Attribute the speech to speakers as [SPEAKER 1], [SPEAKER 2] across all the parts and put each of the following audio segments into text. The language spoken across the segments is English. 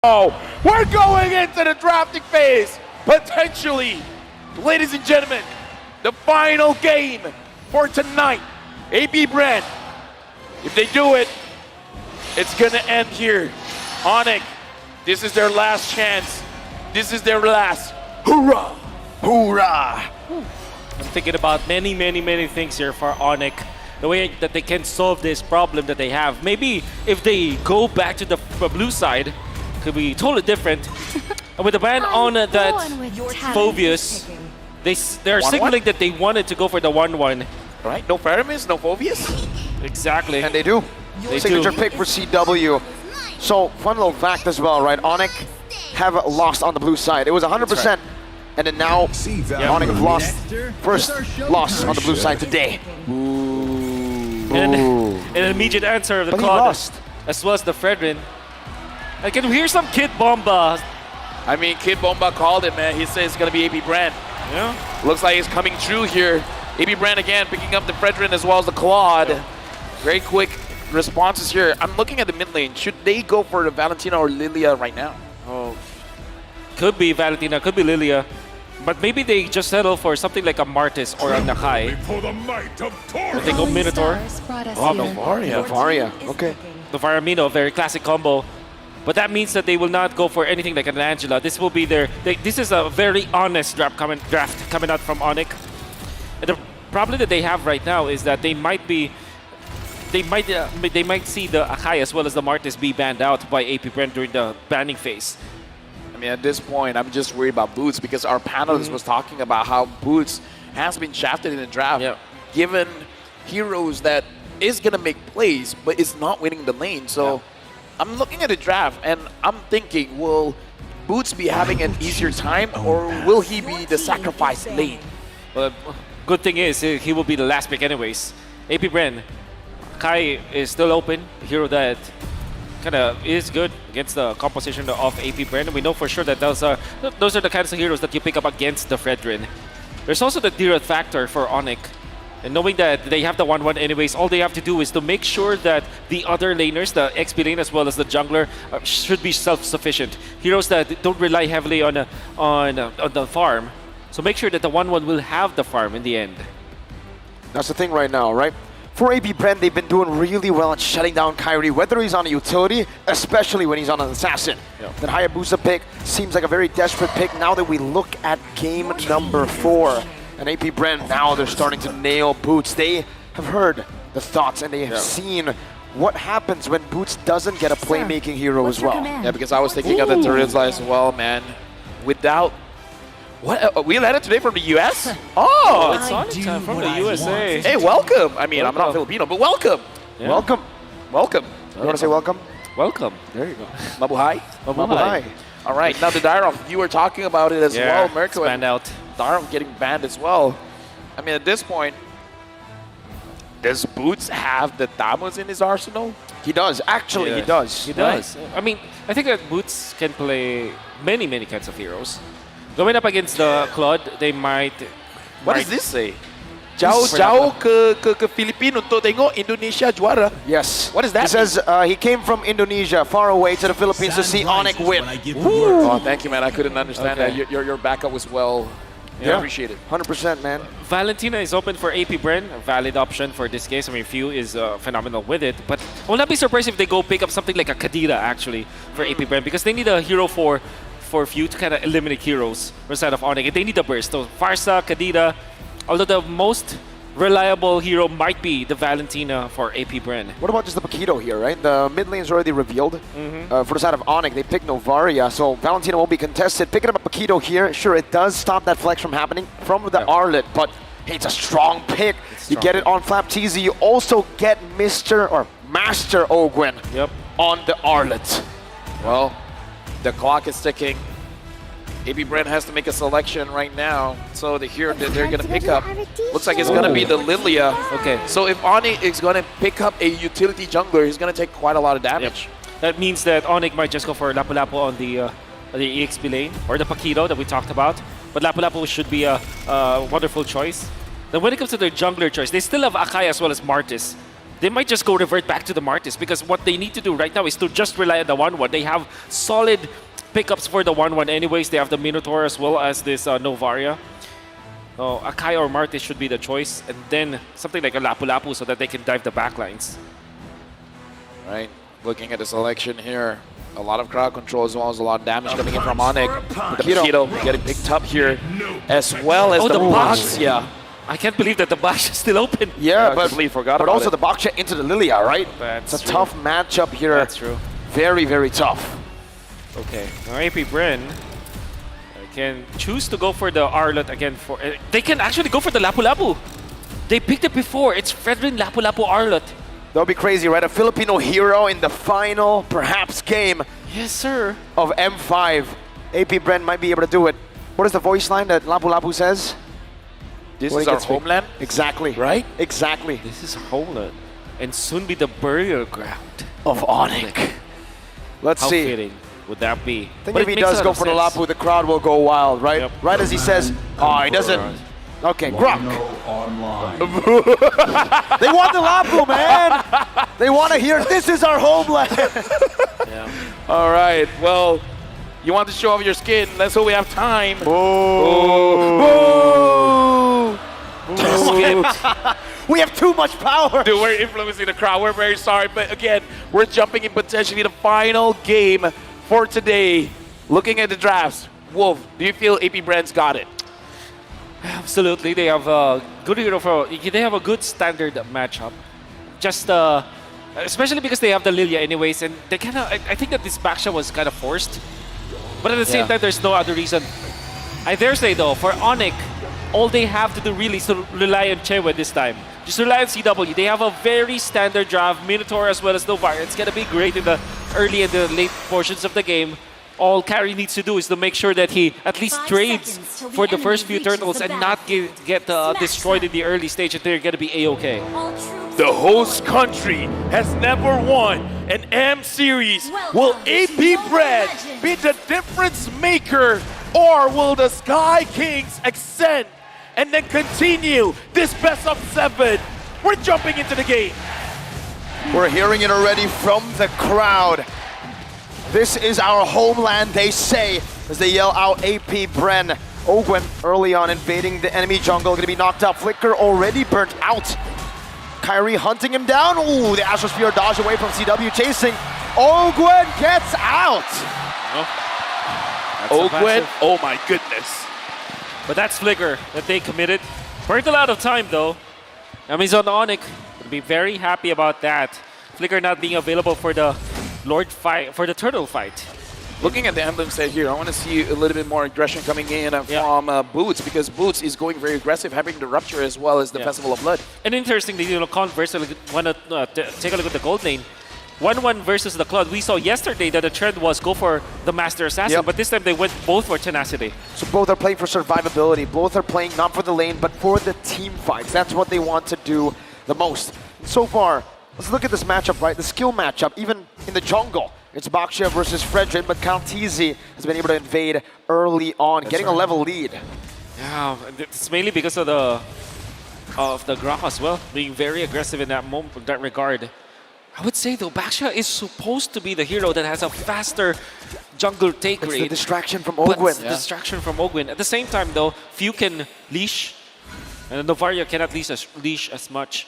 [SPEAKER 1] Oh, we're going into the drafting phase. Potentially, ladies and gentlemen, the final game for tonight. AB Brand, if they do it, it's gonna end here. ONIC, this is their last chance. This is their last. Hoorah! Hoorah!
[SPEAKER 2] I'm thinking about many things here for ONIC. The way that they can solve this problem that they have. Maybe if they go back to the blue side, could be totally different. And with the ban on that Phobius, they're signaling that they wanted to go for the 1-1.
[SPEAKER 1] Right? No Paramis, no Phobius?
[SPEAKER 2] Exactly.
[SPEAKER 3] And they do. Signature pick for CW. So, fun little fact as well, right? ONIC have lost on the blue side. It was 100%. Right. And then now, ONIC have lost first loss on the blue side today.
[SPEAKER 2] And an immediate answer of the Claude, as well as the Fredrin. I can hear some Kid Bomba.
[SPEAKER 1] I mean, Kid Bomba called it, man. He says it's going to be AB Brand.
[SPEAKER 2] Yeah.
[SPEAKER 1] Looks like he's coming true here. AB Brand again, picking up the Fredrin as well as the Claude. Yeah. Very quick responses here. I'm looking at the mid lane. Should they go for the Valentina or Lilia right now?
[SPEAKER 2] Oh, could be Valentina, could be Lilia. But maybe they just settle for something like a Martis or a Nakai. If they go Minotaur.
[SPEAKER 1] Oh, Novaria.
[SPEAKER 3] Novaria, okay.
[SPEAKER 2] Novaria Mino, very classic combo. But that means that they will not go for anything like an Angela. This will be their. This is a very honest draft coming out from ONIC. And the problem that they have right now is that they might be. They might see the Akai as well as the Martis be banned out by AP Brand during the banning phase.
[SPEAKER 1] I mean, at this point, I'm just worried about Boots because our panelist was talking about how Boots has been shafted in the draft, given heroes that is going to make plays, but is not winning the lane. So I'm looking at the draft, and I'm thinking, will Boots be having an easier time, or will he be the sacrifice lane?
[SPEAKER 2] But good thing is, he will be the last pick anyways. AP Brand, Kai is still open, a hero that kind of is good against the composition of AP Brand. We know for sure that those are the kinds of heroes that you pick up against the Fredrin. There's also the Dirith factor for ONIC. And knowing that they have the 1-1 anyways, all they have to do is to make sure that the other laners, the XP lane as well as the jungler, should be self-sufficient. Heroes that don't rely heavily on the farm. So make sure that the 1-1 will have the farm in the end.
[SPEAKER 3] That's the thing right now, right? For AB Brand, they've been doing really well at shutting down Kyrie, whether he's on a utility, especially when he's on an assassin. That Hayabusa pick seems like a very desperate pick now that we look at game number 4. And AP Brand, now they're starting to nail Boots. They have heard the thoughts and they have seen what happens when Boots doesn't get a playmaking hero as well.
[SPEAKER 1] Yeah, because I was thinking of the Terizla as well, man. Without... What? We landed today from the US? Oh!
[SPEAKER 2] It's ONIC time from the USA.
[SPEAKER 1] Hey, welcome! I mean, I'm not Filipino, but welcome!
[SPEAKER 3] Yeah. Welcome.
[SPEAKER 1] Welcome.
[SPEAKER 3] You want to say welcome?
[SPEAKER 2] Welcome.
[SPEAKER 3] There you go.
[SPEAKER 1] Mabuhay?
[SPEAKER 3] Mabuhay.
[SPEAKER 1] All right, now the Dyrov, you were talking about it as well, Mirko.
[SPEAKER 2] Banned out.
[SPEAKER 1] Dyrov getting banned as well. I mean, at this point, does Boots have the Damus in his arsenal?
[SPEAKER 3] He does. Actually, he does.
[SPEAKER 2] He does. Right. I mean, I think that Boots can play many kinds of heroes. Going up against the Claude, they might...
[SPEAKER 1] What does this say? Jauh ke Filipino untuk tengok Indonesia juara.
[SPEAKER 3] Yes.
[SPEAKER 1] What is that?
[SPEAKER 3] It says he came from Indonesia, far away to the Philippines to see ONIC win.
[SPEAKER 1] Oh, thank you, man. I couldn't understand that. Your backup was well. I appreciate it.
[SPEAKER 3] 100%, man.
[SPEAKER 2] Valentina is open for AP Brand, a valid option for this case. I mean, Few is phenomenal with it, but I will not be surprised if they go pick up something like a Kadira actually for AP Brand because they need a hero for Few to kind of eliminate heroes inside of ONIC. And they need a burst. So Farsa, Kadira, although the most reliable hero might be the Valentina for AP Brand.
[SPEAKER 3] What about just the Paquito here, right? The mid lane is already revealed. For the side of ONIC, they picked Novaria, so Valentina won't be contested. Picking up a Paquito here, sure, it does stop that flex from happening from the Arlet, but hey, it's a strong pick. You get it on Flap TZ. You also get Master Ogwen on the Arlet.
[SPEAKER 1] Well, the clock is ticking. AP Brand has to make a selection right now. So the hero that they're going to pick up looks like it's going to be the Lilia.
[SPEAKER 2] Okay.
[SPEAKER 1] So if ONIC is going to pick up a utility jungler, he's going to take quite a lot of damage.
[SPEAKER 2] That means that ONIC might just go for Lapu-Lapu on the EXP lane or the Paquito that we talked about. But Lapu-Lapu should be a wonderful choice. Then when it comes to their jungler choice, they still have Akai as well as Martis. they might just go revert back to the Martis because what they need to do right now is to just rely on the 1-1. They have solid pickups for the 1-1 anyways. They have the Minotaur as well as this Novaria. Akai or Martis should be the choice, and then something like a Lapu-Lapu so that they can dive the backlines.
[SPEAKER 1] Right, looking at the selection here, a lot of crowd control as well as a lot of damage coming in from ONIC. The Mosquito getting picked up here, as well as
[SPEAKER 2] the box.
[SPEAKER 1] Yeah.
[SPEAKER 2] I can't believe that the box is still open.
[SPEAKER 3] Yeah,
[SPEAKER 1] I
[SPEAKER 3] but
[SPEAKER 1] completely forgot
[SPEAKER 3] but
[SPEAKER 1] about
[SPEAKER 3] also
[SPEAKER 1] it.
[SPEAKER 3] the Baksha into the Lilia, right?
[SPEAKER 2] That's
[SPEAKER 3] it's a
[SPEAKER 2] true.
[SPEAKER 3] tough matchup here.
[SPEAKER 2] That's true.
[SPEAKER 3] Very, very tough.
[SPEAKER 2] Okay, now AP Bren can choose to go for the Arlot again. They can actually go for the Lapu-Lapu. They picked it before. It's Fredrin Lapu-Lapu Arlot.
[SPEAKER 3] That would be crazy, right? A Filipino hero in the final, perhaps, game
[SPEAKER 2] Yes, sir.
[SPEAKER 3] of M5. AP Bren might be able to do it. What is the voice line that Lapu-Lapu says?
[SPEAKER 1] This
[SPEAKER 3] When
[SPEAKER 1] is
[SPEAKER 3] he
[SPEAKER 1] our
[SPEAKER 3] gets picked.
[SPEAKER 1] homeland.
[SPEAKER 3] Exactly.
[SPEAKER 1] Right?
[SPEAKER 3] Exactly.
[SPEAKER 2] This is Homeland, and soon be the burial ground.
[SPEAKER 3] Of ONIC. Let's
[SPEAKER 2] How
[SPEAKER 3] see.
[SPEAKER 2] fitting would that be?
[SPEAKER 3] I think
[SPEAKER 2] But
[SPEAKER 3] if
[SPEAKER 2] it
[SPEAKER 3] he
[SPEAKER 2] makes a
[SPEAKER 3] does
[SPEAKER 2] lot
[SPEAKER 3] go
[SPEAKER 2] of
[SPEAKER 3] for the
[SPEAKER 2] sense.
[SPEAKER 3] Lapu, the crowd will go wild, right?
[SPEAKER 2] Yep.
[SPEAKER 3] Right as he says, oh, he doesn't. Okay, Grok. They want the Lapu, man. They want to hear, this is our homeland.
[SPEAKER 2] Yeah.
[SPEAKER 1] All right, well, you want to show off your skin. Let's hope we have time.
[SPEAKER 3] We have too much power.
[SPEAKER 1] Dude, we're influencing the crowd. We're very sorry. But again, we're jumping in potentially the final game for today. Looking at the drafts, Wolf, do you feel AP Brand's got it?
[SPEAKER 2] Absolutely, they have a good hero for. They have a good standard matchup. Just especially because they have the Lilia anyways, and they kind of. I think that this Baksha was kind of forced, but at the same
[SPEAKER 1] Yeah.
[SPEAKER 2] time, there's no other reason. I dare say though, for ONIC, all they have to do really is to rely on Chewe this time. Just rely on CW. They have a very standard draft, Minotaur as well as Novaria. It's gonna be great in the early and the late portions of the game. All Carry needs to do is to make sure that he at least
[SPEAKER 4] 5
[SPEAKER 2] trades
[SPEAKER 4] seconds till the
[SPEAKER 2] for the
[SPEAKER 4] enemy
[SPEAKER 2] first few
[SPEAKER 4] reaches
[SPEAKER 2] turtles
[SPEAKER 4] the
[SPEAKER 2] and not get
[SPEAKER 4] Smash
[SPEAKER 2] destroyed in
[SPEAKER 4] them.
[SPEAKER 2] the early stage, and they're gonna be A-okay.
[SPEAKER 4] All troops
[SPEAKER 1] The host country has never won an M series. Will
[SPEAKER 4] Welcome to
[SPEAKER 1] AP
[SPEAKER 4] Mobile
[SPEAKER 1] Brand
[SPEAKER 4] Legends.
[SPEAKER 1] be the difference maker, or will the Sky Kings ascend and then continue this best of 7? We're jumping into the game.
[SPEAKER 3] We're hearing it already from the crowd. This is our homeland, they say, as they yell out AP Bren. Ogwen early on invading the enemy jungle, gonna be knocked out. Flicker already burnt out. Kyrie hunting him down. Ooh, the Astrosphere dodge away from CW chasing. Ogwen gets out.
[SPEAKER 2] That's a
[SPEAKER 1] Ogwen,
[SPEAKER 2] massive-
[SPEAKER 1] oh my goodness.
[SPEAKER 2] But that's Flicker that they committed. Burnt a lot of time though. Amazon ONIC would be very happy about that. Flicker not being available for the Lord fight, for the turtle fight.
[SPEAKER 1] Looking at the emblem set here, I want to see a little bit more aggression coming in
[SPEAKER 2] Yeah.
[SPEAKER 1] from Boots, because Boots is going very aggressive, having the Rupture as well as the
[SPEAKER 2] Yeah.
[SPEAKER 1] Festival of Blood.
[SPEAKER 2] And interestingly, Converse, want to take a look at the gold lane. 1-1 versus the Cloud. We saw yesterday that the trend was go for the Master Assassin,
[SPEAKER 3] Yep.
[SPEAKER 2] but this time they went both for Tenacity.
[SPEAKER 3] So both are playing for survivability. Both are playing not for the lane, but for the team fights. That's what they want to do the most. So far, let's look at this matchup, right? The skill matchup, even in the jungle. It's Baksha versus Fredrin, but Kaltizi has been able to invade early on, getting a level lead.
[SPEAKER 2] Yeah, it's mainly because of the Graph as well, being very aggressive in that moment, in that regard. I would say though, Baksha is supposed to be the hero that has a faster jungle take
[SPEAKER 3] It's the
[SPEAKER 2] rate.
[SPEAKER 3] distraction from
[SPEAKER 2] But
[SPEAKER 3] Ogwen.
[SPEAKER 2] distraction from Ogwen. At the same time though, few can leash, and Novaria cannot leash as much.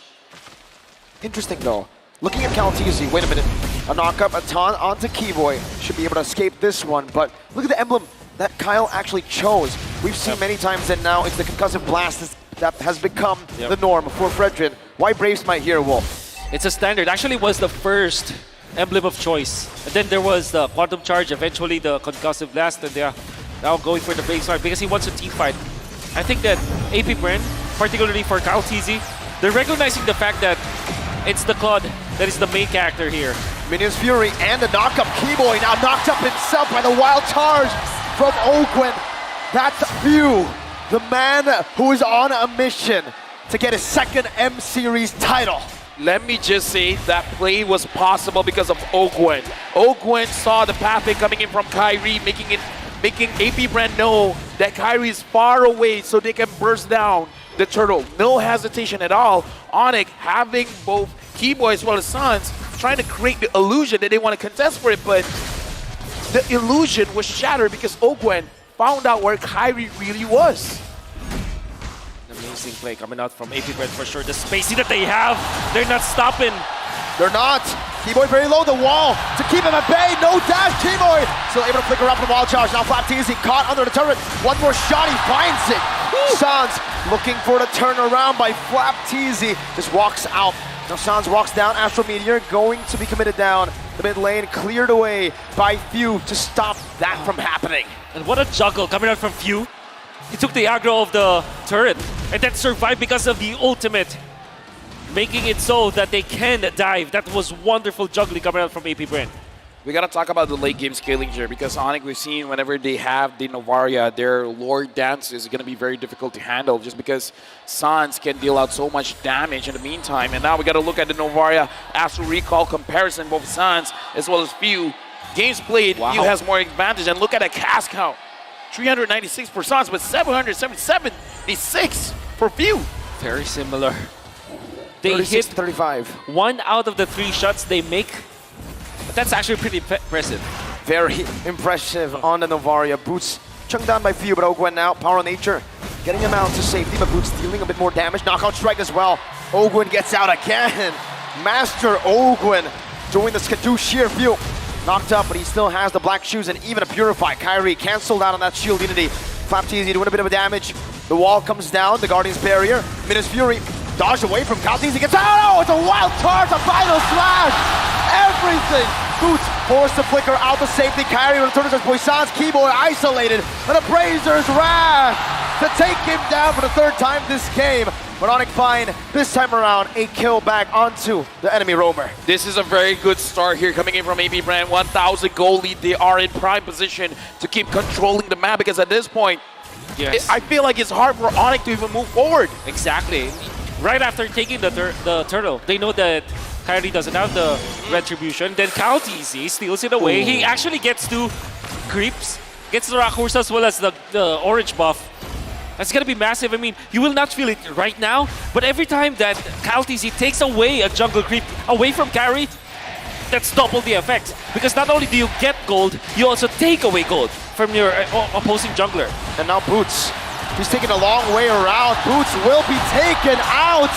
[SPEAKER 3] Interesting though. Looking at Kaltizi, wait a minute. A knock-up, a taunt onto Keyboy. Should be able to escape this one, but look at the emblem that Kyle actually chose. We've seen many times that now it's the concussive blast that has become the norm for Fredrin. Why Braves might here, Wolf?
[SPEAKER 2] It's a standard. Actually, was the first emblem of choice. And then there was the Quantum Charge, eventually the Concussive Blast, and they're now going for the Brave Sword because he wants a team fight. I think that AP Brand, particularly for Kaltizi, they're recognizing the fact that it's the Claude that is the main character here.
[SPEAKER 3] Minion's Fury and a knock-up. Keyboy now knocked up himself by the Wild Charge from Ogwen. That's Few, the man who is on a mission to get his second M Series title.
[SPEAKER 1] Let me just say that play was possible because of Ogwen. Ogwen saw the pathway coming in from Kyrie, making AP Brand know that Kyrie is far away so they can burst down the turtle. No hesitation at all. ONIC having both Keyboy as well as Sans trying to create the illusion that they want to contest for it, but the illusion was shattered because Ogwen found out where Kyrie really was.
[SPEAKER 2] Amazing play coming out from AP Brand for sure. The spacing that they have, they're not stopping.
[SPEAKER 3] They're not. Keyboy very low, the wall to keep him at bay. No dash. Keyboy still able to flicker up the wall charge. Now Flap Teasy caught under the turret. One more shot, he finds it. Sans looking for the turnaround by Flap Teasy. Just walks out. Now Sans walks down. Astro Meteor going to be committed down. The mid lane cleared away by Few to stop that from happening.
[SPEAKER 2] And what a juggle coming out from Few. He took the aggro of the turret and then survived because of the ultimate, making it so that they can dive. That was wonderful juggling coming out from AP Brand.
[SPEAKER 1] We gotta talk about the late game scaling here because ONIC, we've seen whenever they have the Novaria, their Lord dance is gonna be very difficult to handle just because Sans can deal out so much damage in the meantime. And now we gotta look at the Novaria Astral Recall comparison, both Sans as well as Few. Games played,
[SPEAKER 2] wow.
[SPEAKER 1] Few has more advantage, and look at that cast count. 396 for Sans, but 776 for Few.
[SPEAKER 2] Very similar. They
[SPEAKER 3] 36
[SPEAKER 2] hit
[SPEAKER 3] to 35.
[SPEAKER 2] 1 out of the 3 shots they make. But that's actually pretty impressive.
[SPEAKER 3] Very impressive on the Novaria. Boots chunked down by Few, but Ogwen now, Power of Nature, getting him out to safety, but Boots dealing a bit more damage. Knockout strike as well. Ogwen gets out again. Master Ogwen doing the Skadoo sheer Few. Knocked up, but he still has the black shoes and even a Purify. Kyrie canceled out on that shield unity. Flap Teasy doing a bit of damage. The wall comes down, the Guardian's barrier. Minus Fury dodged away from Kaltizi, gets out. Oh, it's a wild charge, a final slash. Everything. Boots forced to flicker out the safety. Kyrie returns as Poisson's Keyboy isolated. And a Brazer's Wrath to take him down for the 3rd time this game. But ONIC find this time around a kill back onto the enemy roamer.
[SPEAKER 1] This is a very good start here coming in from AP Brand. 1,000 goal lead. They are in prime position to keep controlling the map because at this point,
[SPEAKER 2] Yes.
[SPEAKER 1] I feel like it's hard for ONIC to even move forward.
[SPEAKER 2] Exactly. Right after taking the turtle, they know that Kyrie doesn't have the retribution. Then Kaltizi steals it away. He actually gets 2 creeps, gets the Rakhurs as well as the orange buff. That's gonna be massive. I mean, you will not feel it right now, but every time that Kaltizi takes away a jungle creep away from Kyrie, that's double the effect. Because not only do you get gold, you also take away gold from your opposing jungler.
[SPEAKER 3] And now Boots, he's taking a long way around. Boots will be taken out.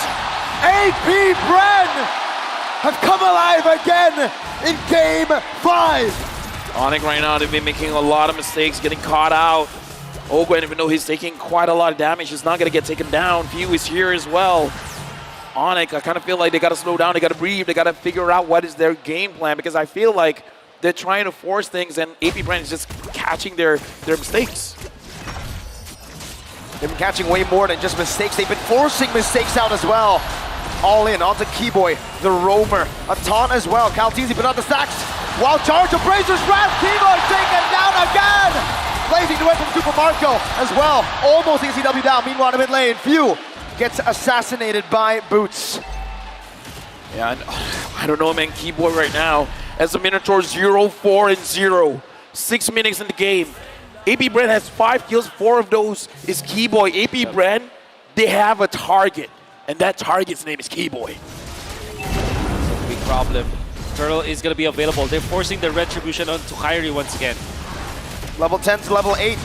[SPEAKER 3] AP Bren have come alive again in game 5.
[SPEAKER 1] ONIC right now, they've been making a lot of mistakes, getting caught out. Ogwen, even though he's taking quite a lot of damage, is not going to get taken down. Few is here as well. ONIC, I kind of feel like they got to slow down, they got to breathe, they got to figure out what is their game plan because I feel like they're trying to force things and AP Brand is just catching their mistakes.
[SPEAKER 3] They've been catching way more than just mistakes. They've been forcing mistakes out as well. All in onto Keyboy, the roamer. A taunt as well. Kaltizi put on the stacks. Wild charge of Brazer's Wrath. Keyboy taken down again. Blazing away from Super Marco as well. Almost ECW down. Meanwhile, in the mid lane, Few gets assassinated by Boots.
[SPEAKER 1] Yeah, I don't know, man. Keyboy right now as the Minotaur 0-4-0. 6 minutes in the game. AP Brand has 5 kills. 4 of those is Keyboy. AP Brand, they have a target, and that target's name is Keyboy.
[SPEAKER 2] Big problem. Turtle is going to be available. They're forcing the retribution onto Kyrie once again.
[SPEAKER 3] Level 10 to level 8.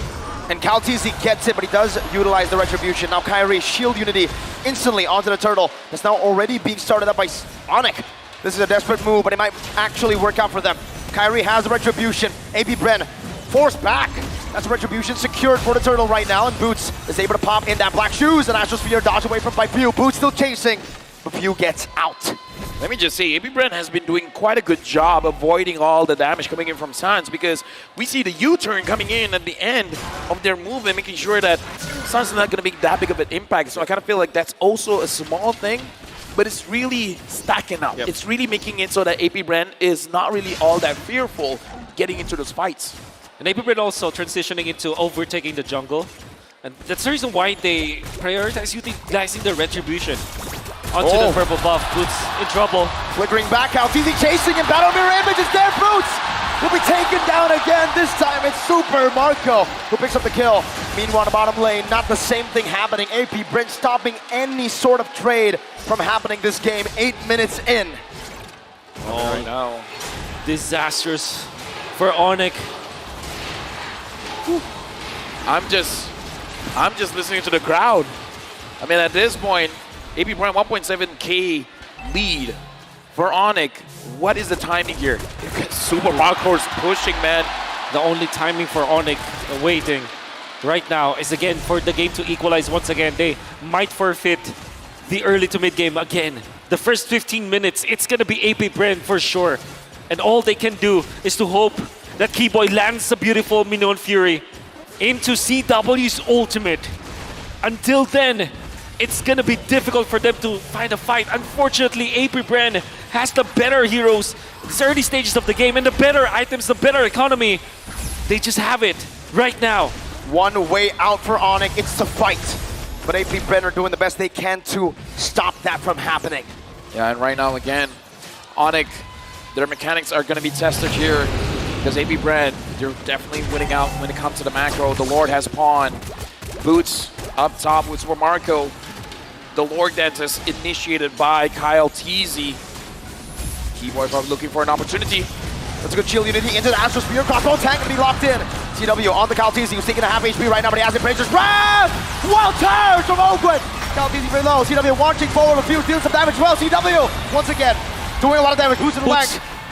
[SPEAKER 3] And Kaltizi gets it, but he does utilize the retribution. Now Kyrie, shield unity instantly onto the turtle. That's now already being started up by ONIC. This is a desperate move, but it might actually work out for them. Kyrie has the retribution. AP Bren forced back. That's retribution secured for the turtle right now, and Boots is able to pop in that black shoes, and Astrosphere dodge away from by Few. Boots still chasing, but Few gets out.
[SPEAKER 1] Let me just say, AP Brand has been doing quite a good job avoiding all the damage coming in from Sans because we see the U-turn coming in at the end of their move and making sure that Sans is not going to make that big of an impact. So I kind of feel like that's also a small thing, but it's really stacking up.
[SPEAKER 2] Yep.
[SPEAKER 1] It's really making it so that AP Brand is not really all that fearful getting into those fights.
[SPEAKER 2] And AP Brand also transitioning into overtaking the jungle. And that's the reason why they prioritize utilizing the retribution onto the purple buff. Boots in trouble.
[SPEAKER 3] Flickering back out, easy chasing, and Battle Mirror Image is there, Boots! will be taken down again. This time it's Super Marco who picks up the kill. Meanwhile, the bottom lane, not the same thing happening. AP Brent stopping any sort of trade from happening this game 8 minutes in.
[SPEAKER 2] Oh,
[SPEAKER 1] no.
[SPEAKER 2] Disastrous for ONIC.
[SPEAKER 1] I'm just listening to the crowd. I mean, at this point, AP Brand 1.7K lead for ONIC. What is the timing here? Super Marco's pushing, man.
[SPEAKER 2] The only timing for ONIC waiting right now is again for the game to equalize once again. They might forfeit the early to mid game again. The first 15 minutes, it's gonna be AP Brand for sure. And all they can do is to hope that Keyboy lands a beautiful Minion Fury into CW's ultimate. Until then, it's gonna be difficult for them to find a fight. Unfortunately, AP Brand has the better heroes, the early stages of the game, and the better items, the better economy. They just have it right now.
[SPEAKER 3] One way out for ONIC, it's to fight. But AP Brand are doing the best they can to stop that from happening.
[SPEAKER 1] Yeah, and right now, again, ONIC, their mechanics are going to be tested here because AP Brand, they're definitely winning out when it comes to the macro. The Lord has pawn. Boots up top with Super Marco. The Lord dance is initiated by Kyle Teasy. Keyboy probably looking for an opportunity.
[SPEAKER 3] That's a good shield unity into the Astro Spear. Crossbow tank gonna be locked in. CW on the Kyle Teasy, who's taking a half HP right now, but he has it. Just grab! Wild charge from Oakwood! Kyle Teasy very low. CW launching forward with few, dealing some damage as well. CW, once again, doing a lot of damage, boosting the leg.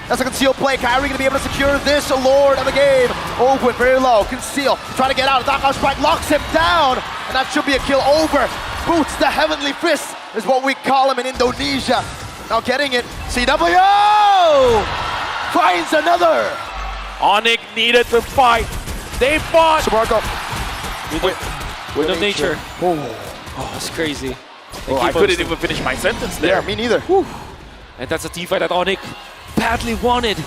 [SPEAKER 3] That's a concealed play. Kyrie gonna be able to secure this Lord of the game. Oakwood very low, conceal, trying to get out. Knockout strike locks him down, and that should be a kill over. Boots the Heavenly Fist is what we call him in Indonesia. Now getting it, CW finds another.
[SPEAKER 1] ONIC needed to fight. They fought.
[SPEAKER 3] Super Marco.
[SPEAKER 2] Wind of nature.
[SPEAKER 3] Oh,
[SPEAKER 2] That's crazy.
[SPEAKER 1] I couldn't even finish my sentence there.
[SPEAKER 3] yeah, me neither.
[SPEAKER 2] And that's a teamfight that ONIC badly wanted.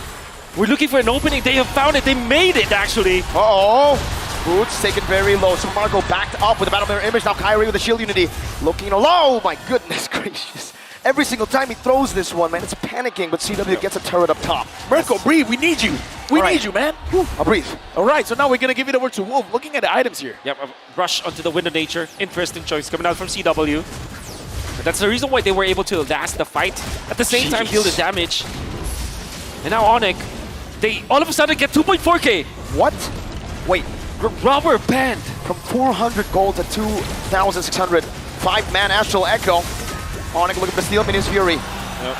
[SPEAKER 2] We're looking for an opening. They have found it. They made it, actually.
[SPEAKER 3] Uh-oh. Boots taken very low. Super Marco backed up with the Battle Mirror Image. Now Kyrie with the shield unity. Looking low. My goodness gracious. Every single time he throws this one, man, it's panicking, but CW gets a turret up top.
[SPEAKER 1] Marco, breathe. We need you. We need you, man.
[SPEAKER 3] I'll breathe.
[SPEAKER 1] All right, so now we're going to give it over to Wolf. Looking at the items here.
[SPEAKER 2] Yep, a rush onto the Wind of Nature. Interesting choice coming out from CW. But that's the reason why they were able to last the fight. At the same time, deal the damage. And now ONIC, they all of a sudden get 2.4K.
[SPEAKER 3] What? Wait,
[SPEAKER 2] Rubber band.
[SPEAKER 3] from 400 gold to 2,600. 5-man Astral Echo. ONIC looking to steal Minions Fury.
[SPEAKER 2] Yep.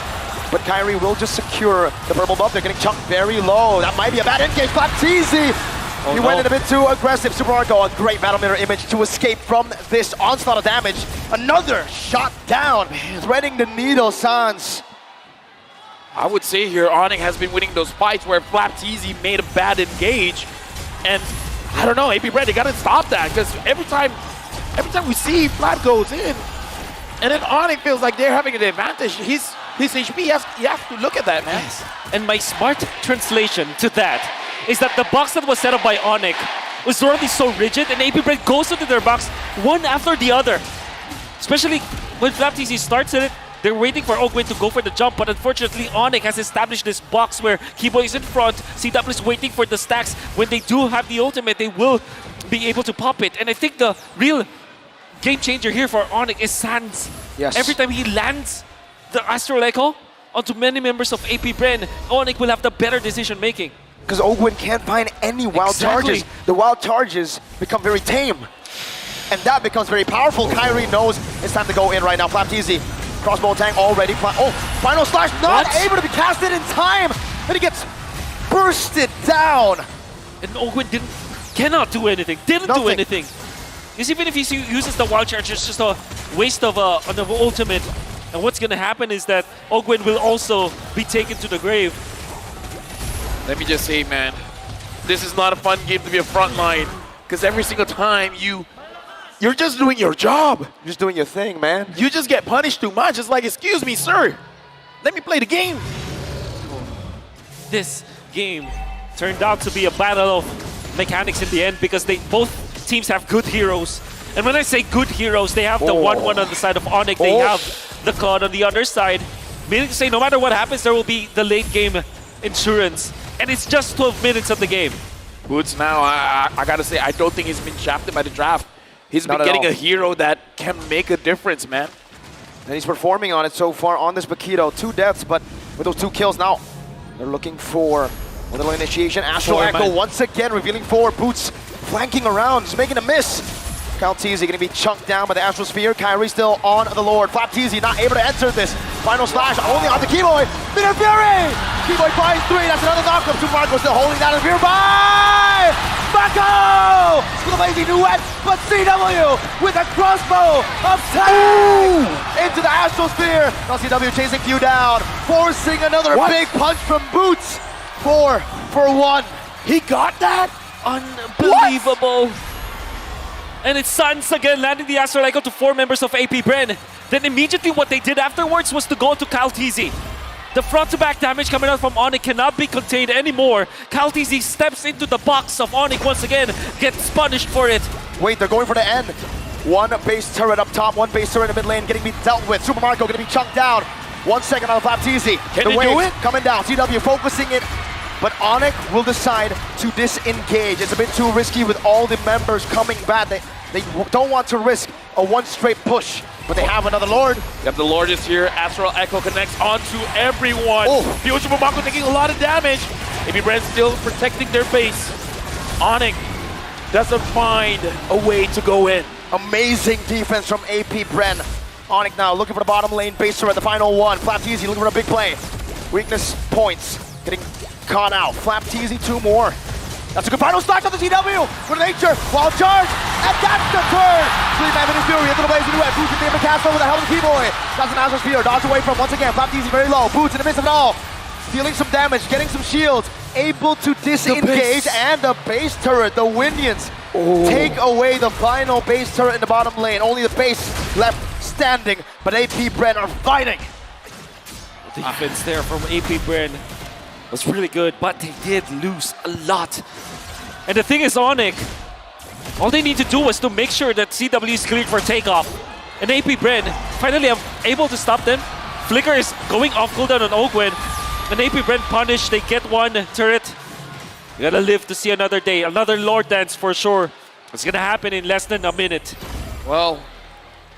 [SPEAKER 3] But Kyrie will just secure the purple buff. They're getting chunked very low. That might be a bad engage. Baptiste! He went in a bit too aggressive. Super Marco, a great Battle Mirror Image to escape from this onslaught of damage. Another shot down, threading the needle, Sans.
[SPEAKER 1] I would say here, ONIC has been winning those fights where Flapteasy made a bad engage. And I don't know, AP Brand, they got to stop that because every time we see Flap goes in, and then ONIC feels like they're having an advantage. His HP, you have to look at that, man.
[SPEAKER 2] Yes. And my smart translation to that is that the box that was set up by ONIC was already so rigid, and AP Brand goes into their box one after the other. Especially when Flapteasy starts it, they're waiting for Oakwood to go for the jump, but unfortunately ONIC has established this box where Keyboy is in front, CW is waiting for the stacks. When they do have the ultimate, they will be able to pop it. And I think the real game changer here for ONIC is Sans.
[SPEAKER 3] Yes.
[SPEAKER 2] Every time he lands the Astral Echo onto many members of AP Brand, ONIC will have the better decision making.
[SPEAKER 3] Because Oakwood can't find any wild charges. The wild charges become very tame. And that becomes very powerful. Kyrie knows it's time to go in right now. Flapteasy, crossbow tank already. Final slash not able to be casted in time. And he gets bursted down.
[SPEAKER 2] And Oakwood cannot do anything. Didn't do anything. Because even if he uses the wild charge, it's just a waste of an ultimate. And what's going to happen is that Oakwood will also be taken to the grave.
[SPEAKER 1] Let me just say, man, this is not a fun game to be a frontline because every single time you're just doing your job.
[SPEAKER 3] You're just doing your thing, man.
[SPEAKER 1] You just get punished too much. It's like, excuse me, sir. Let me play the game.
[SPEAKER 2] This game turned out to be a battle of mechanics in the end because both teams have good heroes. And when I say good heroes, they have the 1-1 on the side of ONIC. They have the Cloud on the other side. Meaning to say, no matter what happens, there will be the late game insurance. and it's just 12 minutes of the game.
[SPEAKER 1] Boots now, I gotta say, I don't think he's been shafted by the draft. He's
[SPEAKER 3] Not
[SPEAKER 1] been
[SPEAKER 3] at
[SPEAKER 1] getting
[SPEAKER 3] all.
[SPEAKER 1] a hero that can make a difference, man.
[SPEAKER 3] And he's performing on it so far on this Bakito. 2 deaths, but with those 2 kills now, they're looking for a little initiation. Astral Echo once again revealing forward. Boots flanking around, just making a miss. Kaltizi gonna be chunked down by the Astral Sphere. Kyrie still on the Lord. Flapteezy not able to enter this. Final slash only on the Keyboy. Minor Fury! Keyboy finds 3, that's another knockup. Super Marco still holding down the Fear by Mako! With a lazy duet, but CW with a crossbow of 10 into the Astral Sphere. Now CW chasing Q down, forcing another big punch from Boots. 4 for 1.
[SPEAKER 1] He got that?
[SPEAKER 2] Unbelievable. And it's Suns again landing the Astral Echo to 4 members of AP Bren. Then immediately what they did afterwards was to go to Kaltizi. The front-to-back damage coming out from ONIC cannot be contained anymore. Kaltizi steps into the box of ONIC once again, gets punished for it.
[SPEAKER 3] Wait, they're going for the end. 1 base turret up top, 1 base turret in the mid lane getting dealt with. Super Marco gonna be chunked down. 1 second on Flapteezy.
[SPEAKER 1] Can he do it?
[SPEAKER 3] Coming down, CW focusing it. But ONIC will decide to disengage. It's a bit too risky with all the members coming back. They don't want to risk a 1 straight push, but they have another Lord.
[SPEAKER 1] Yep, the Lord is here. Astral Echo connects onto everyone.
[SPEAKER 3] Oh.
[SPEAKER 1] Future Marco taking a lot of damage. AB Brand still protecting their base. ONIC doesn't find a way to go in.
[SPEAKER 3] Amazing defense from AP Bren. ONIC now looking for the bottom lane base turret, the final one. Flapteezy looking for a big play. Weakness points, getting caught out. Flapteezy 2 more. That's a good final slash on the CW for nature. Wild charge, and that's the turn. 3-man Minute Fury into the blazing duet. Boots in the castle with the help of the Keyboy. That's an Astral Sphere, dodge away from once again. Flapteezy very low. Boots in the midst of it all. Dealing some damage, getting some shields. Able to disengage, and the base turret, the Winions, take away the final base turret in the bottom lane. Only the base left standing, but AP Bren are fighting.
[SPEAKER 2] The defense there from AP Bren was really good, but they did lose a lot. And the thing is, ONIC, all they need to do was to make sure that CW is cleared for takeoff. And AP Bren finally are able to stop them. Flicker is going off cooldown on Ogwen. And AP Bren punished, they get 1 turret. You gotta live to see another day, another Lord Dance for sure. It's gonna happen in less than a minute.
[SPEAKER 1] Well,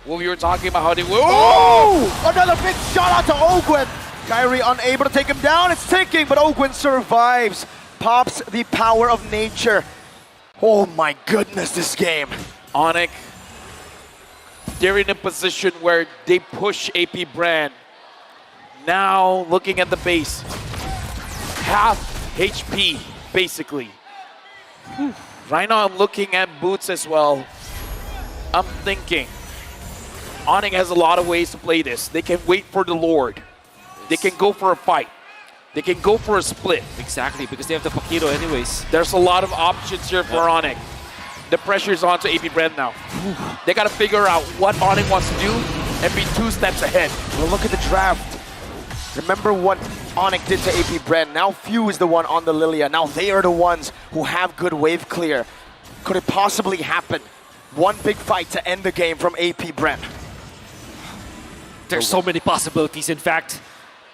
[SPEAKER 1] what we were talking about, how they will.
[SPEAKER 3] Oh! Another big shot out to Ogwen. Kyrie unable to take him down. It's ticking, but Ogwen survives. Pops the power of nature. Oh my goodness, this game.
[SPEAKER 1] ONIC, they're in a position where they push AP Brand. Now, looking at the base, half HP, basically. Right now, I'm looking at Boots as well. I'm thinking, ONIC has a lot of ways to play this. They can wait for the Lord. They can go for a fight. They can go for a split.
[SPEAKER 2] Exactly, because they have the Paquito anyways.
[SPEAKER 1] There's a lot of options here for ONIC. The pressure's on to AP Brand now. They got to figure out what ONIC wants to do and be 2 steps ahead.
[SPEAKER 3] Well, look at the draft. Remember what ONIC did to AP Bren. Now Few is the one on the Lilia. Now they are the ones who have good wave clear. Could it possibly happen? 1 big fight to end the game from AP Bren.
[SPEAKER 2] There's so many possibilities, in fact.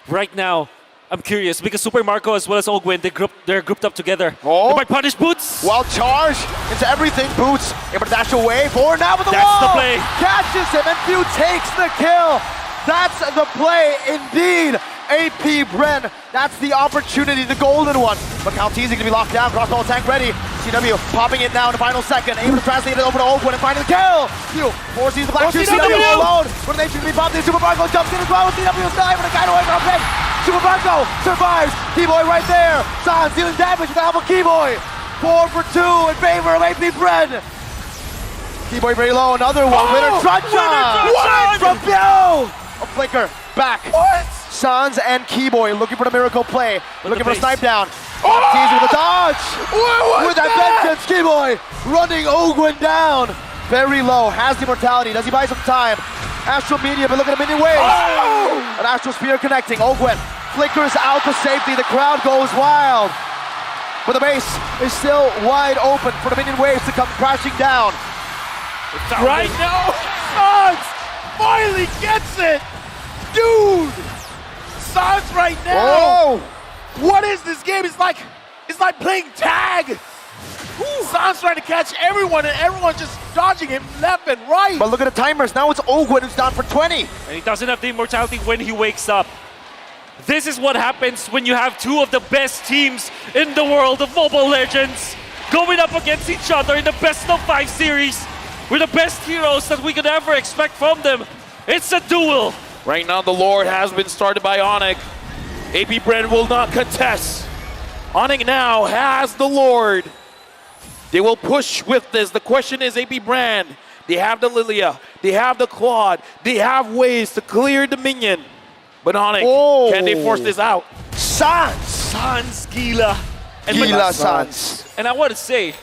[SPEAKER 2] Right now, I'm curious because Super Marco as well as Ogwen, they're grouped up together.
[SPEAKER 3] Oh.
[SPEAKER 2] They might punish Boots.
[SPEAKER 3] Wild charge into everything. Boots able to dash away. Forward now with the
[SPEAKER 2] That's
[SPEAKER 3] wall.
[SPEAKER 2] the play.
[SPEAKER 3] Catches him and Few takes the kill. That's the play indeed. AP Bren, that's the opportunity, the golden one. But Kaltizi gonna be locked down. Crossbow tank ready. CW popping it now in the final second. Able to translate it over to Ogwen and finding the kill. Few forces the black. CW alone. But they should be popped in. Super Marco jumps in as well. CW's dive and a guy away from him. Super Marco survives. Keyboy right there. Sans dealing damage with the help of Keyboy. 4 for 2 in favor of AP Bren. Keyboy very low. Another one. Winner Truncheon.
[SPEAKER 2] What?
[SPEAKER 3] From Few. A flicker back.
[SPEAKER 1] What?
[SPEAKER 3] Sans and Keyboy looking for the miracle play. Looking for a
[SPEAKER 2] base.
[SPEAKER 3] snipe down. Teasing with a dodge.
[SPEAKER 1] What
[SPEAKER 3] With that vengeance, Keyboy running Ogwen down. Very low. Has the immortality. Does he buy some time? Astral Media, but look at the minion waves.
[SPEAKER 1] Oh!
[SPEAKER 3] An Astral Spear connecting. Ogwen flickers out to safety. The crowd goes wild. But the base is still wide open for the minion waves to come crashing down.
[SPEAKER 1] Right now, Sans finally gets it! Dude! Sans right now!
[SPEAKER 3] Oh!
[SPEAKER 1] What is this game? It's like playing tag. Sans trying to catch everyone, and everyone just dodging him left and right.
[SPEAKER 3] But look at the timers. Now it's Ogwen who's down for 20.
[SPEAKER 2] And he doesn't have the immortality when he wakes up. This is what happens when you have two of the best teams in the world of Mobile Legends going up against each other in the best of 5 series with the best heroes that we could ever expect from them. It's a duel.
[SPEAKER 1] Right now, the Lord has been started by ONIC. AP Brand will not contest. ONIC now has the Lord. They will push with this. The question is, AP Brand, they have the Lilia, they have the Claude, they have ways to clear the minion. But ONIC, can they force this out?
[SPEAKER 2] Sans, Gila. And
[SPEAKER 3] Gila Sans.
[SPEAKER 2] And I want to say,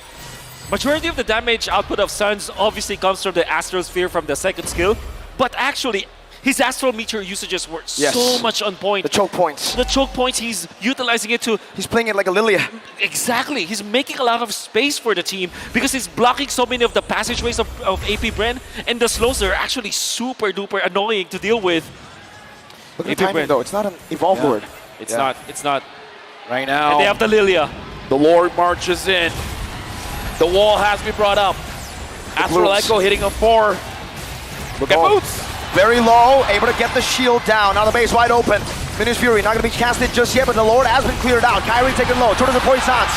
[SPEAKER 2] majority of the damage output of Sans obviously comes from the Astral Sphere from the second skill, but actually, his Astral Meteor usages were so much on point.
[SPEAKER 3] The choke points.
[SPEAKER 2] The choke points, he's utilizing it to...
[SPEAKER 3] He's playing it like a Lilia.
[SPEAKER 2] Exactly. He's making a lot of space for the team because he's blocking so many of the passageways of AP Bren, and the slows are actually super duper annoying to deal with.
[SPEAKER 3] Look at the timing though. It's not an Evolve Lord.
[SPEAKER 2] It's not. It's not.
[SPEAKER 1] Right now,
[SPEAKER 2] And they have the Lilia.
[SPEAKER 1] the Lord marches in. The wall has been brought up. Astral
[SPEAKER 3] Boots.
[SPEAKER 1] Echo hitting a 4. Look at Boots.
[SPEAKER 3] Very low, able to get the shield down. Now the base wide open. Minish Fury not going to be casted just yet, but the Lord has been cleared out. Kyrie taking low. Turn to the Poisons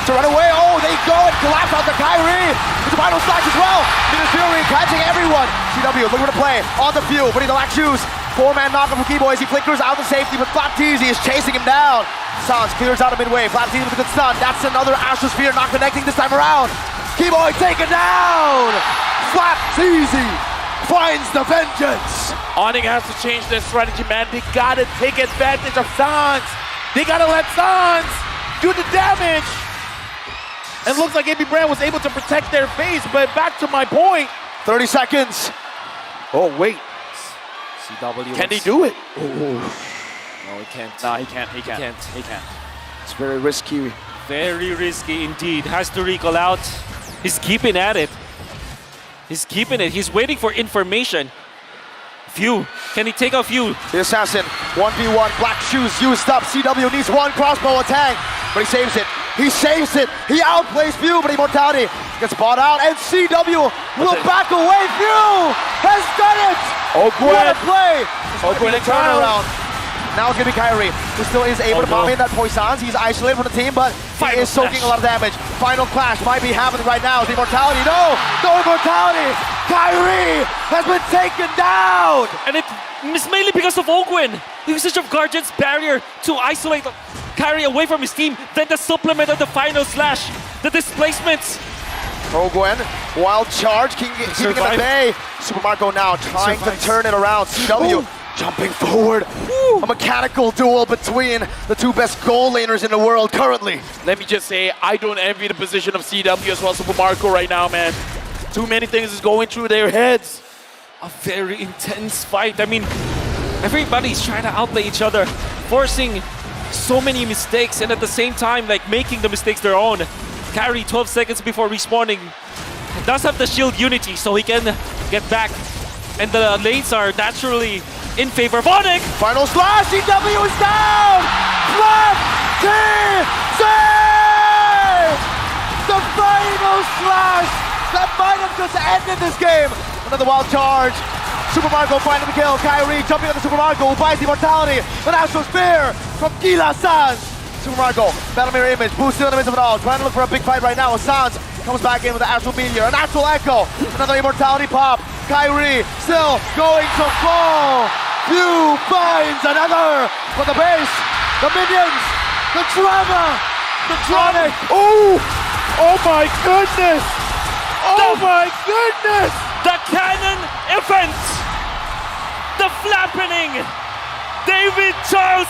[SPEAKER 3] to run away. Oh, they go and collapse out to Kyrie. With the final slash as well. Minish Fury catching everyone. CW looking for the play on the field, but he lacks shoes. 4-man knockup from Keyboy as he flickers out to safety, but Flapteezy is chasing him down. Sans clears out of midway. Flapteezy with a good stun. That's another Astral Sphere not connecting this time around. Keyboy taken down. Flapteezy finds the vengeance.
[SPEAKER 1] ONIC has to change their strategy, man. They gotta take advantage of Sans. They gotta let Sans do the damage. And looks like AP Brand was able to protect their base, but back to my point.
[SPEAKER 3] 30 seconds.
[SPEAKER 1] Oh, wait.
[SPEAKER 2] CW
[SPEAKER 1] Can he do it?
[SPEAKER 2] No, he can't.
[SPEAKER 1] No, he can't. He can't.
[SPEAKER 2] He can't.
[SPEAKER 3] It's very risky.
[SPEAKER 2] Very risky indeed. Has to recall out. He's keeping at it. He's keeping it. He's waiting for information. Few. Can he take a few?
[SPEAKER 3] The assassin, 1v1, black shoes used up. CW needs one crossbow attack, but he saves it. He saves it. He outplays Few, but Immortality gets bought out, and CW will back away. Few has done it. What a play.
[SPEAKER 1] Ogwen and
[SPEAKER 3] Turnaround. Now it's going to be Kyrie, who still is able to pop in that Poisons. He's isolated from the team, but he is soaking a lot of damage. Final clash might be happening right now. The Immortality, no Immortality. Kyrie has been taken down.
[SPEAKER 2] And it's mainly because of Ogwen. The usage of Guardian's barrier to isolate Kyrie away from his team. Then the supplement of the final slash. The displacements.
[SPEAKER 3] Ogwen, wild charge, keeping it at bay. Super Marco now trying to turn it around. CW jumping forward. A mechanical duel between the two best goal laners in the world currently.
[SPEAKER 1] Let me just say, I don't envy the position of CW as well as Super Marco right now, man. Too many things is going through their heads.
[SPEAKER 2] A very intense fight. I mean, everybody's trying to outplay each other, forcing so many mistakes, and at the same time, like making the mistakes their own. Kyrie 12 seconds before respawning does have the shield unity, so he can get back. And the lanes are naturally in favor of ONIC.
[SPEAKER 3] Final slash, CW is down! Flapteezy! The final slash that might have just ended this game. Another wild charge. Super Marco finding the kill. Kyrie jumping on the Super Marco who buys the Immortality. An Astral Spear from Gila Sans. Super Marco, Battle Mirror Image, Boost still in the midst of it all. Trying to look for a big fight right now. Sans comes back in with the Astral Meteor. An Astral Echo. Another Immortality pop. Kyrie still going to fall. Few finds another for the base. The minions. The drama. The drama.
[SPEAKER 1] Oh my goodness. Oh my goodness.
[SPEAKER 2] The Cannon event. The flapping. David Charles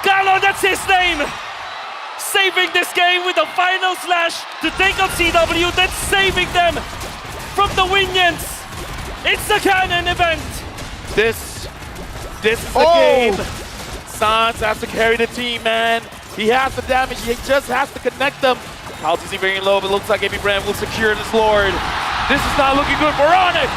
[SPEAKER 2] Gallo, that's his name. Saving this game with a final slash to take out CW, then saving them from the Winions. It's the Cannon event.
[SPEAKER 1] This is the game. Sans has to carry the team, man. He has the damage. He just has to connect them. Altitude very low, but looks like AP Brand will secure this Lord. This is not looking good for ONIC.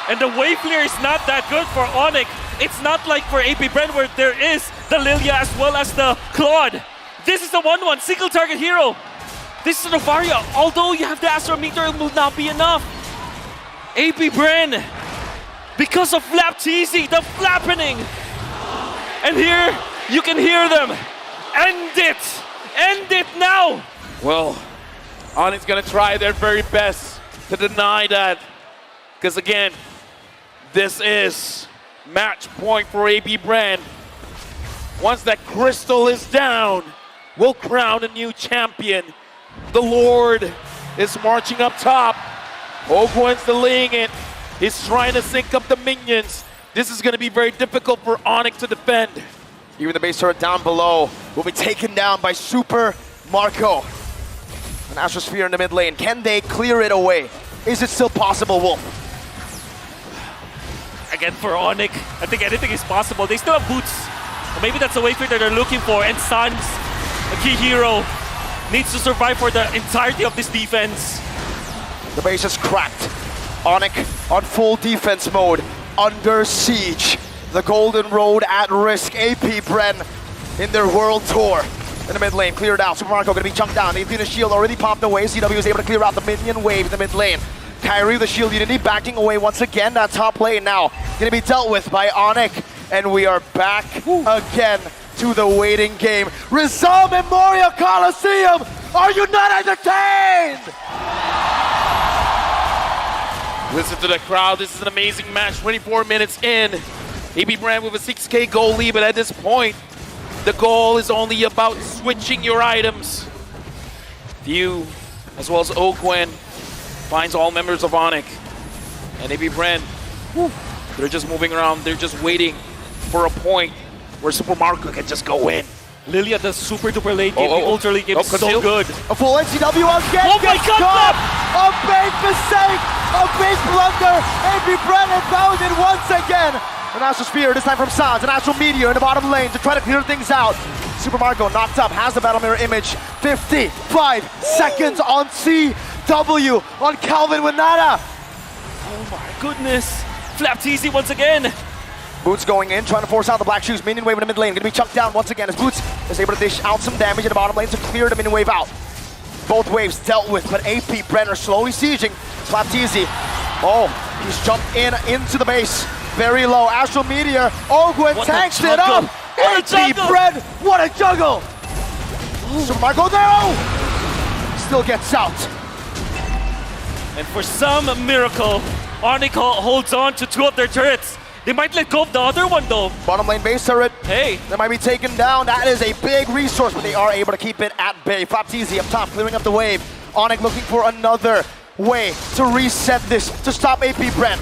[SPEAKER 2] And the wave clear is not that good for ONIC. It's not like for AP Brand where there is the Lilia as well as the Claude. This is the 1-1, single target hero. This is Novaria. Although you have the Astro Meter, it will not be enough. AP Brand, because of Flap TZ, the flappening. And here, you can hear them. End it! End it now!
[SPEAKER 1] Well, ONIC's gonna try their very best to deny that. Because again, this is match point for AP Brand. Once that crystal is down, we'll crown a new champion. The Lord is marching up top. Ogwen's delaying it. He's trying to sync up the minions. This is gonna be very difficult for ONIC to defend.
[SPEAKER 3] Even the base turret down below will be taken down by Super Marco. An Astrosphere in the mid lane. Can they clear it away? Is it still possible, Wolf?
[SPEAKER 2] Again, for ONIC, I think anything is possible. They still have boots. Or maybe that's the wayfinder that they're looking for. And Sans, a key hero, needs to survive for the entirety of this defense.
[SPEAKER 3] The base is cracked. ONIC on full defense mode, under siege. The Golden Road at risk. AP Bren in their world tour. In the mid lane, cleared out. Super Marco gonna be chunked down. The Athena shield already popped away. CW is able to clear out the minion wave in the mid lane. Kyrie, the shield unity, backing away once again. That top lane now gonna be dealt with by ONIC. And we are back again to the waiting game. Rizal Memorial Coliseum! Are you not entertained?
[SPEAKER 1] Listen to the crowd. This is an amazing match. 24 minutes in. AP Brand with a 6K goal lead, but at this point, the goal is only about switching your items. View, as well as Ogwen, finds all members of ONIC. And AP Brand, they're just moving around. They're just waiting for a point where Super Marco can just go in.
[SPEAKER 2] Lilia, the super duper late game, the ultra late game is so good.
[SPEAKER 3] A full NCW again.
[SPEAKER 2] Oh my God,
[SPEAKER 3] caught. A big mistake, a big blunder. AP Brand had found it once again. An Astral Spear, this time from Sans, an Astral Meteor in the bottom lane to try to clear things out. Super Marco knocked up, has the battle mirror image. 55 seconds on CW on Calvin Winata.
[SPEAKER 2] Oh my goodness. Flap TZ once again.
[SPEAKER 3] Boots going in, trying to force out the Black Shoes. Minion wave in the mid lane, gonna be chucked down once again as Boots is able to dish out some damage in the bottom lane to clear the minion wave out. Both waves dealt with, but AP Brenner slowly sieging. Slap TZ. Oh, he's jumped into the base. Very low. Astral Meteor. Ogwen tanks it up. AP Bren, what a juggle! Super Marco there. Still gets out.
[SPEAKER 2] And for some miracle, ONIC holds on to two of their turrets. They might let go of the other one though.
[SPEAKER 3] Bottom lane base turret.
[SPEAKER 2] Hey.
[SPEAKER 3] They might be taken down. That is a big resource, but they are able to keep it at bay. Flap TZ up top, clearing up the wave. ONIC looking for another way to reset this, to stop AP Bren.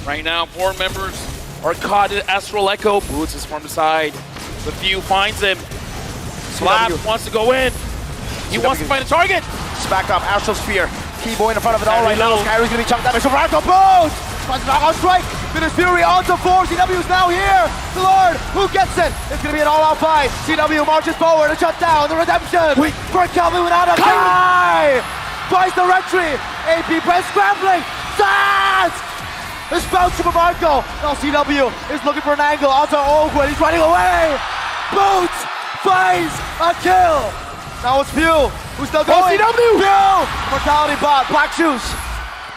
[SPEAKER 1] Right now, 4 members are caught in Astral Echo. Boots is from the side. The View finds him. Slap wants to go in. He wants to find a target.
[SPEAKER 3] It's back up, Astral Spear. Keyboy in front of it all right now.
[SPEAKER 2] low.
[SPEAKER 3] Kyrie's gonna be chunked down. Super Marco Boots! Finds a knock on strike. Finish Fury onto 4. CW's now here. The Lord, who gets it? It's gonna be an all-out fight. CW marches forward and shut down the redemption. Wait for Calvin without a tie. Twice the retry. AP Brent scrambling. Sans! It's found Super Marco. Now CW is looking for an angle onto Ogwen. He's running away. Boots finds a kill. Now it's View, who's still going.
[SPEAKER 1] CW!
[SPEAKER 3] View! Mortality bot, Black Shoes.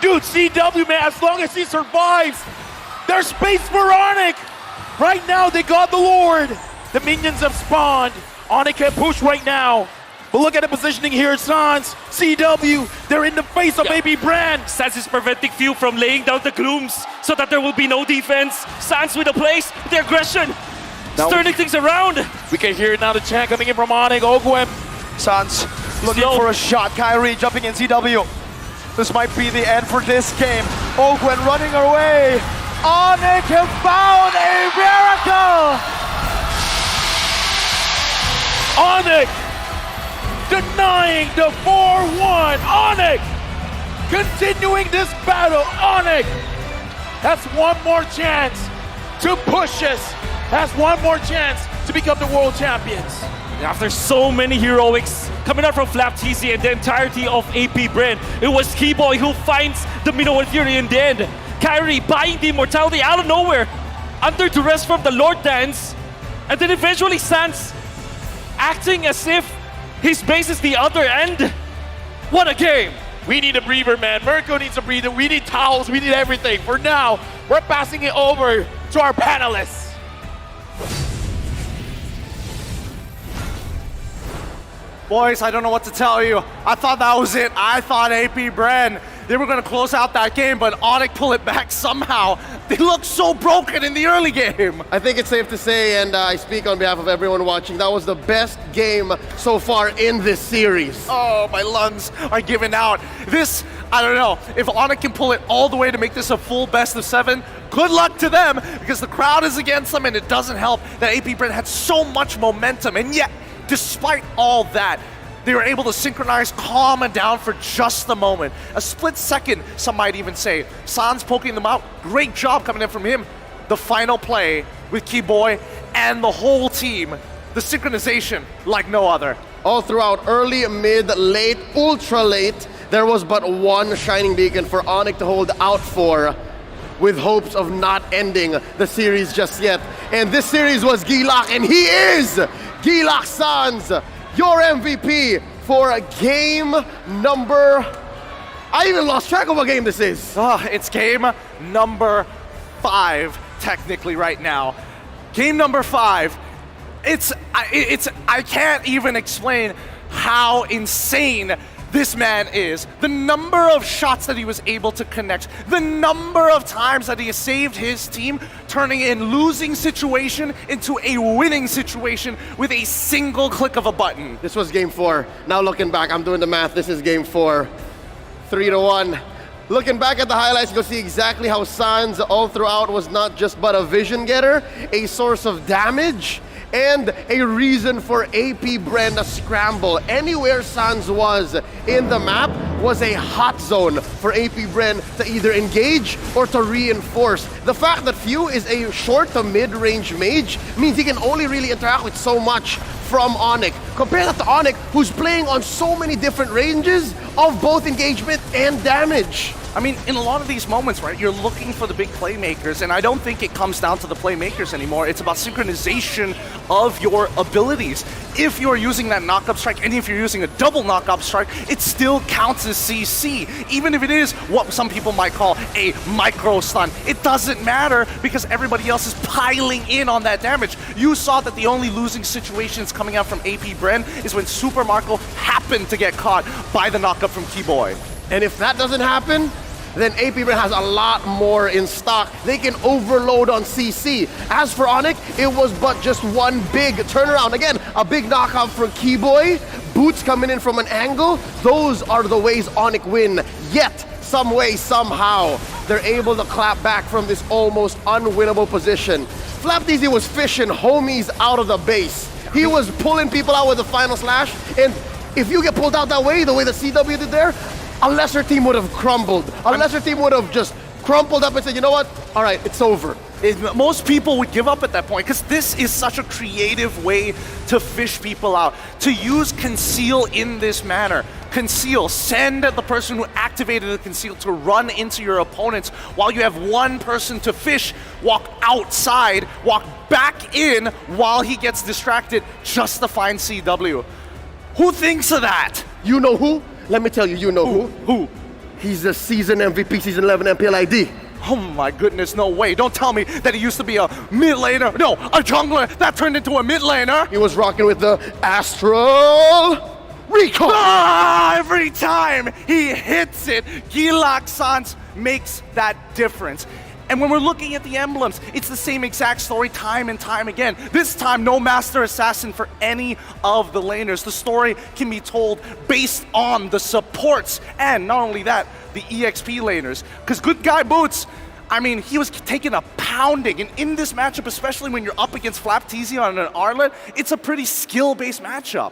[SPEAKER 1] Dude, CW, man, as long as he survives, there's space for ONIC. Right now, they got the Lord. The minions have spawned. ONIC can push right now. But look at the positioning here, Sans, CW, they're in the face of AP Brand.
[SPEAKER 2] Sans is preventing View from laying down the glooms so that there will be no defense. Sans with the place, the aggression, turning things around.
[SPEAKER 1] We can hear now the chant coming in from ONIC. Ogwen.
[SPEAKER 3] Sans looking for a shot. Kyrie jumping in CW. This might be the end for this game. Ogwen running away. ONIC have found a miracle!
[SPEAKER 1] ONIC denying the 4-1. ONIC continuing this battle. ONIC has one more chance to push us. Has one more chance to become the world champions.
[SPEAKER 2] After so many heroics coming out from Flap TZ and the entirety of AP Brand, it was Keyboy who finds the Minoan Fury in the end. Kyrie buying the immortality out of nowhere. under duress from the Lord Dance, and then eventually Sans acting as if his base is the other end. What a game!
[SPEAKER 1] We need a breather, man. Mirko needs a breather. We need towels. We need everything. For now, we're passing it over to our panelists.
[SPEAKER 4] Boys, I don't know what to tell you. I thought that was it. I thought AP Bren, they were going to close out that game, but ONIC pull it back somehow. They looked so broken in the early game.
[SPEAKER 5] I think it's safe to say, and I speak on behalf of everyone watching, that was the best game so far in this series.
[SPEAKER 4] Oh, my lungs are giving out. This, I don't know, if ONIC can pull it all the way to make this a full best of 7, good luck to them, because the crowd is against them, and it doesn't help that AP Bren had so much momentum, and yet, despite all that, they were able to synchronize, calm it down for just a moment. A split second, some might even say. Sans poking them out, great job coming in from him. The final play with Keyboy and the whole team, the synchronization like no other.
[SPEAKER 5] All throughout, early, mid, late, ultra late, there was but one shining beacon for ONIC to hold out for, with hopes of not ending the series just yet. And this series was Gilak, and he is Gilak Sans, your MVP for game number... I even lost track of what game this is.
[SPEAKER 4] It's game number 5, technically, right now. Game number 5. I can't even explain how insane this man is. The number of shots that he was able to connect, the number of times that he has saved his team, turning a losing situation into a winning situation with a single click of a button.
[SPEAKER 5] This was game 4. Now looking back, I'm doing the math, this is game 4. 3-1. Looking back at the highlights, you'll see exactly how Sans all throughout was not just but a vision getter, a source of damage, and a reason for AP Bren to scramble. Anywhere Sans was in the map was a hot zone for AP Bren to either engage or to reinforce. The fact that Few is a short to mid-range mage means he can only really interact with so much from ONIC. Compare that to ONIC, who's playing on so many different ranges of both engagement and damage.
[SPEAKER 4] I mean, in a lot of these moments, right, you're looking for the big playmakers, and I don't think it comes down to the playmakers anymore. It's about synchronization of your abilities. If you're using that knock-up strike, and if you're using a double knock-up strike, it still counts as CC. Even if it is what some people might call a micro stun, it doesn't matter because everybody else is piling in on that damage. You saw that the only losing situations coming out from AP Bren is when Super Marco happened to get caught by the knock-up from Keyboy.
[SPEAKER 5] And if that doesn't happen, then AP Bren has a lot more in stock. They can overload on CC. As for ONIC, it was but just one big turnaround. Again, a big knockout for Keyboy. Boots coming in from an angle. Those are the ways ONIC win. Yet, some way, somehow, they're able to clap back from this almost unwinnable position. Flapteezy was fishing homies out of the base. He was pulling people out with the final slash, and if you get pulled out that way, the way the CW did there, a lesser team would have crumbled. A lesser team would have just crumpled up and said, you know what? All right, it's over.
[SPEAKER 4] Most people would give up at that point because this is such a creative way to fish people out. To use Conceal in this manner. Conceal, send the person who activated the Conceal to run into your opponents while you have one person to fish, walk outside, walk back in while he gets distracted just to find CW. Who thinks of that?
[SPEAKER 5] You know who? Let me tell you, you know who?
[SPEAKER 4] Who?
[SPEAKER 5] He's the season MVP, season 11 MPLID.
[SPEAKER 4] Oh my goodness, no way. Don't tell me that he used to be a mid laner. No, a jungler that turned into a mid laner.
[SPEAKER 5] He was rocking with the Astral Recall.
[SPEAKER 4] Every time he hits it, Gilak Sans makes that difference. And when we're looking at the emblems, it's the same exact story time and time again. This time, no Master Assassin for any of the laners. The story can be told based on the supports, and not only that, the EXP laners. Because good guy Boots, I mean, he was taking a pounding, and in this matchup, especially when you're up against Flapteezy on an Arlet, it's a pretty skill-based matchup.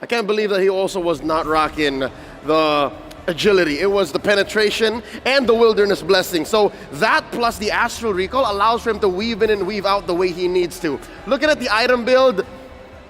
[SPEAKER 5] I can't believe that he also was not rocking the agility. It was the penetration and the wilderness blessing. So that plus the astral recall allows for him to weave in and weave out the way he needs to. Looking at the item build,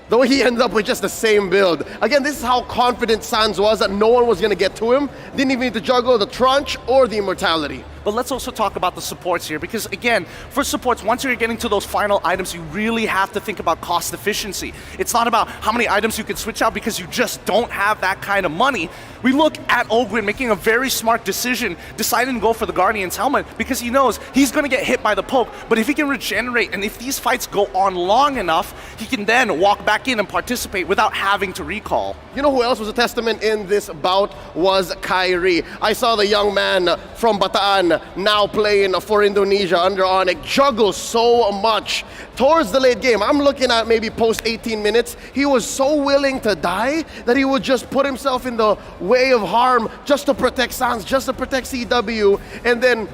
[SPEAKER 5] the way he ended up with just the same build. Again, this is how confident Sans was that no one was going to get to him. Didn't even need to juggle the Trunch or the Immortality.
[SPEAKER 4] But let's also talk about the supports here, because again, for supports, once you're getting to those final items, you really have to think about cost efficiency. It's not about how many items you can switch out because you just don't have that kind of money. We look at Ogwin making a very smart decision, deciding to go for the Guardian's helmet because he knows he's going to get hit by the poke, but if he can regenerate and if these fights go on long enough, he can then walk back in and participate without having to recall.
[SPEAKER 5] You know who else was a testament in this bout was Kyrie. I saw the young man from Bataan, now playing for Indonesia under ONIC, juggle so much towards the late game. I'm looking at maybe post 18 minutes. He was so willing to die that he would just put himself in the way of harm just to protect Sans, just to protect CW, and then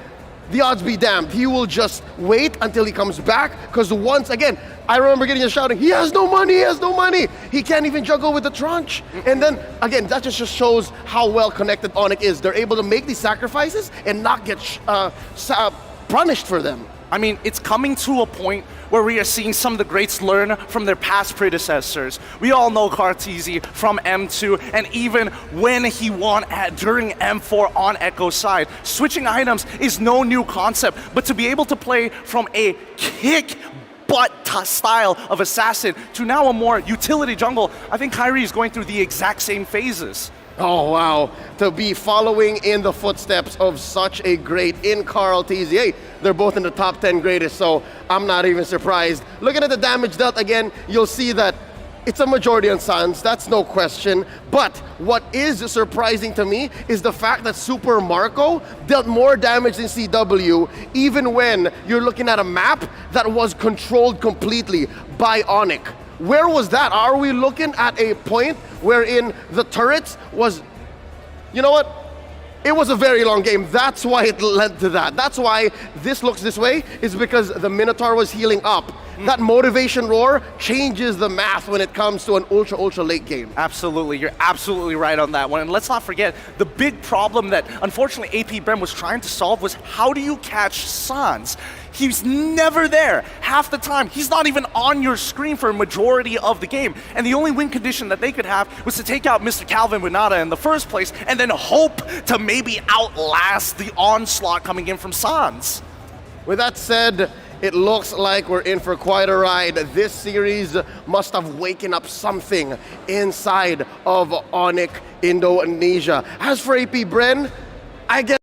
[SPEAKER 5] the odds be damned, he will just wait until he comes back, because once again, I remember getting a shouting, he has no money, he has no money. He can't even juggle with the trunch. And then, again, that just shows how well connected ONIC is. They're able to make these sacrifices and not get punished for them.
[SPEAKER 4] I mean, it's coming to a point where we are seeing some of the greats learn from their past predecessors. We all know Cartesi from M2, and even when he won during M4 on Echo's side, switching items is no new concept, but to be able to play from a kick butt style of assassin to now a more utility jungle, I think Kyrie is going through the exact same phases.
[SPEAKER 5] Oh, wow. To be following in the footsteps of such a great in Carl TZ. Hey, they're both in the top 10 greatest, so I'm not even surprised. Looking at the damage dealt again, you'll see that it's a majority on Sans, that's no question. But what is surprising to me is the fact that Super Marco dealt more damage than CW, even when you're looking at a map that was controlled completely by ONIC. Where was that? Are we looking at a point wherein the turrets was, you know what? It was a very long game. That's why it led to that. That's why this looks this way, is because the Minotaur was healing up. That motivation roar changes the math when it comes to an ultra late game.
[SPEAKER 4] Absolutely, you're absolutely right on that one. And let's not forget, the big problem that unfortunately APBR was trying to solve was how do you catch Sans? He's never there half the time. He's not even on your screen for a majority of the game. And the only win condition that they could have was to take out Mr. Calvin Winata in the first place and then hope to maybe outlast the onslaught coming in from Sans.
[SPEAKER 5] With that said, it looks like we're in for quite a ride. This series must have waken up something inside of ONIC Indonesia. As for APBR, I guess